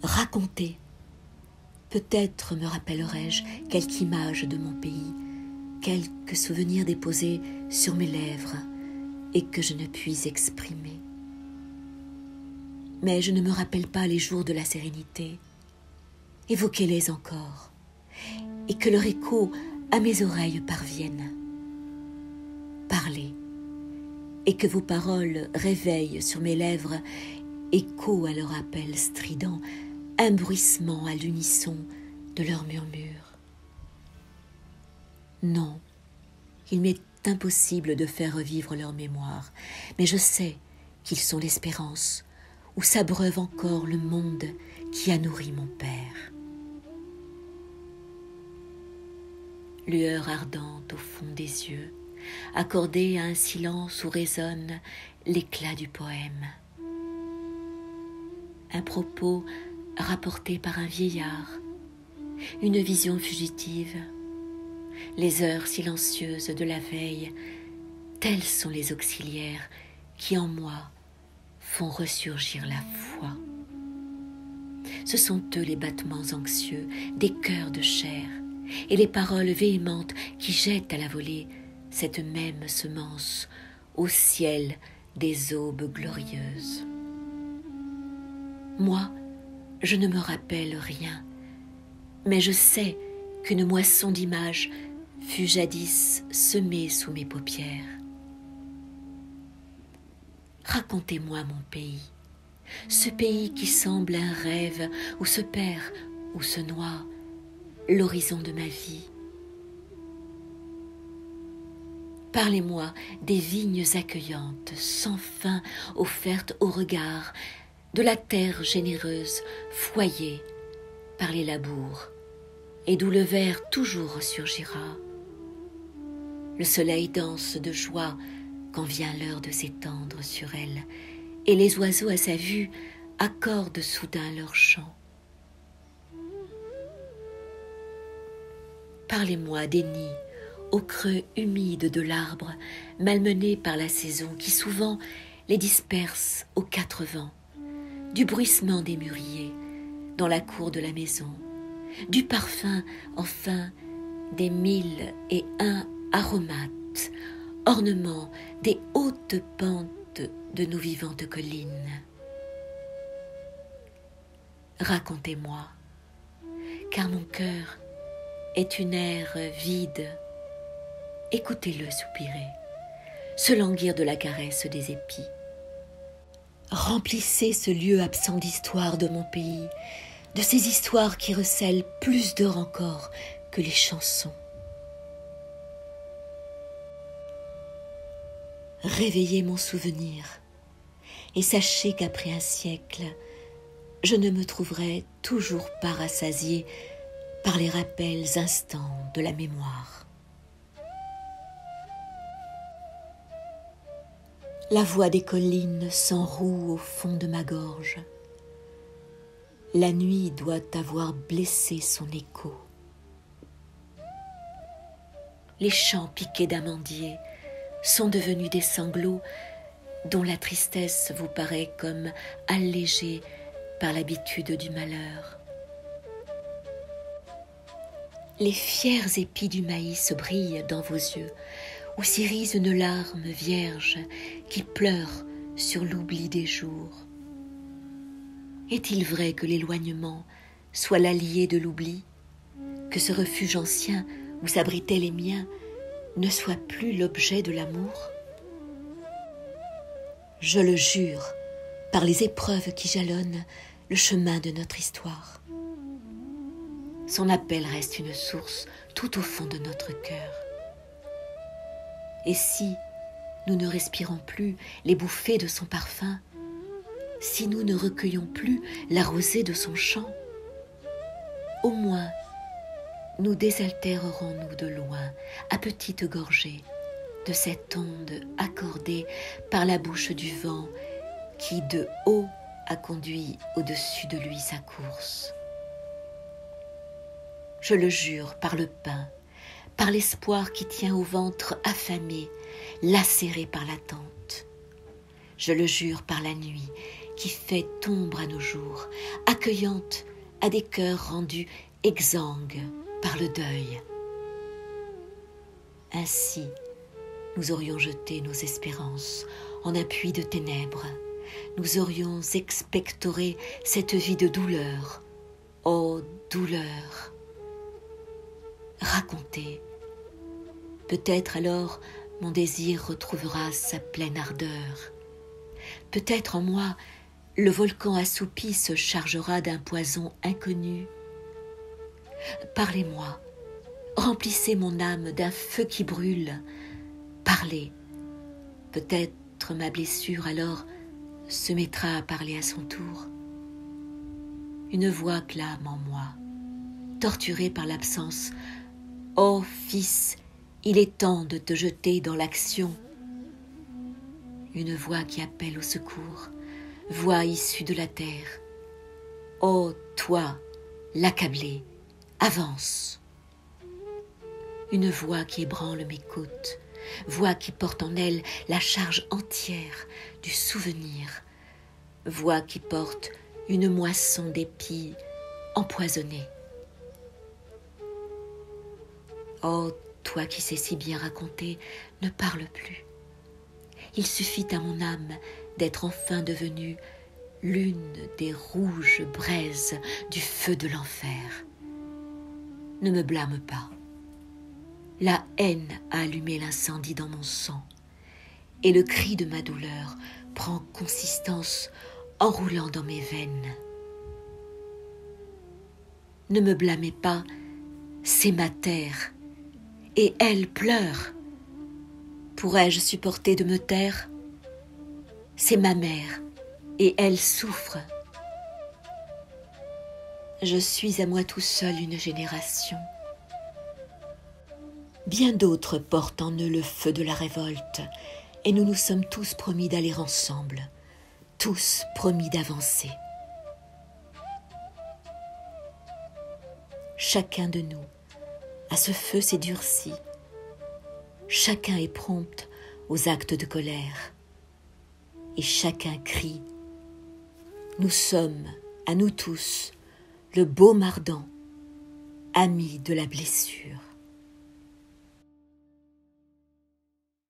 raconter. Peut-être me rappellerai-je quelque image de mon pays, quelques souvenirs déposés sur mes lèvres et que je ne puis exprimer. Mais je ne me rappelle pas les jours de la sérénité. Évoquez-les encore, et que leur écho à mes oreilles parvienne. Parlez, et que vos paroles réveillent sur mes lèvres écho à leur appel strident, un bruissement à l'unisson de leurs murmures. Non, il m'est impossible de faire revivre leur mémoire, mais je sais qu'ils sont l'espérance, où s'abreuve encore le monde qui a nourri mon père. Lueur ardente au fond des yeux, accordée à un silence où résonne l'éclat du poème. Un propos rapporté par un vieillard, une vision fugitive, les heures silencieuses de la veille, tels sont les auxiliaires qui en moi font ressurgir la foi. Ce sont eux les battements anxieux des cœurs de chair et les paroles véhémentes qui jettent à la volée cette même semence au ciel des aubes glorieuses. Moi, je ne me rappelle rien, mais je sais qu'une moisson d'images fut jadis semée sous mes paupières. Racontez-moi mon pays, ce pays qui semble un rêve où se perd, où se noie l'horizon de ma vie. Parlez-moi des vignes accueillantes, sans fin offertes au regard, de la terre généreuse, foyée par les labours, et d'où le vert toujours ressurgira. Le soleil danse de joie quand vient l'heure de s'étendre sur elle, et les oiseaux à sa vue accordent soudain leur chant. Parlez-moi des nids au creux humide de l'arbre, malmenés par la saison qui souvent les disperse aux quatre vents, du bruissement des mûriers dans la cour de la maison, du parfum, enfin, des 1001 aromates, ornements des hautes pentes de nos vivantes collines. Racontez-moi, car mon cœur est une aire vide. Écoutez-le soupirer, se languir de la caresse des épis. Remplissez ce lieu absent d'histoire de mon pays, de ces histoires qui recèlent plus d'or encore que les chansons. Réveillez mon souvenir, et sachez qu'après un siècle, je ne me trouverai toujours pas rassasiée par les rappels instants de la mémoire. La voix des collines s'enroue au fond de ma gorge. La nuit doit avoir blessé son écho. Les champs piqués d'amandiers sont devenus des sanglots dont la tristesse vous paraît comme allégée par l'habitude du malheur. Les fiers épis du maïs brillent dans vos yeux, où s'irise une larme vierge qui pleure sur l'oubli des jours. Est-il vrai que l'éloignement soit l'allié de l'oubli, que ce refuge ancien où s'abritaient les miens ne soit plus l'objet de l'amour? Je le jure, par les épreuves qui jalonnent le chemin de notre histoire. Son appel reste une source tout au fond de notre cœur. Et si nous ne respirons plus les bouffées de son parfum, si nous ne recueillons plus la rosée de son chant, au moins nous désaltérerons-nous de loin, à petites gorgées, de cette onde accordée par la bouche du vent qui de haut a conduit au-dessus de lui sa course. Je le jure par le pain, par l'espoir qui tient au ventre affamé, lacéré par l'attente. Je le jure par la nuit qui fait ombre à nos jours, accueillante à des cœurs rendus exsangues par le deuil. Ainsi, nous aurions jeté nos espérances en appui de ténèbres, nous aurions expectoré cette vie de douleur. Ô douleur! Racontez, peut-être alors mon désir retrouvera sa pleine ardeur. Peut-être en moi, le volcan assoupi se chargera d'un poison inconnu. Parlez-moi, remplissez mon âme d'un feu qui brûle. Parlez, peut-être ma blessure alors se mettra à parler à son tour. Une voix clame en moi, torturée par l'absence. Ô fils, il est temps de te jeter dans l'action. Une voix qui appelle au secours, voix issue de la terre. Ô toi, l'accablé, avance. Une voix qui ébranle mes côtes, voix qui porte en elle la charge entière du souvenir, voix qui porte une moisson d'épis empoisonnés. Oh, toi qui sais si bien raconter, ne parle plus. Il suffit à mon âme d'être enfin devenue l'une des rouges braises du feu de l'enfer. Ne me blâme pas. La haine a allumé l'incendie dans mon sang, et le cri de ma douleur prend consistance en roulant dans mes veines. Ne me blâmez pas, c'est ma terre, et elle pleure. Pourrais-je supporter de me taire? C'est ma mère, et elle souffre. Je suis à moi tout seul une génération. Bien d'autres portent en eux le feu de la révolte, et nous nous sommes tous promis d'aller ensemble, tous promis d'avancer. Chacun de nous, à ce feu s'est durci. Chacun est prompt aux actes de colère. Et chacun crie. Nous sommes, à nous tous, le baume ardent, ami de la blessure.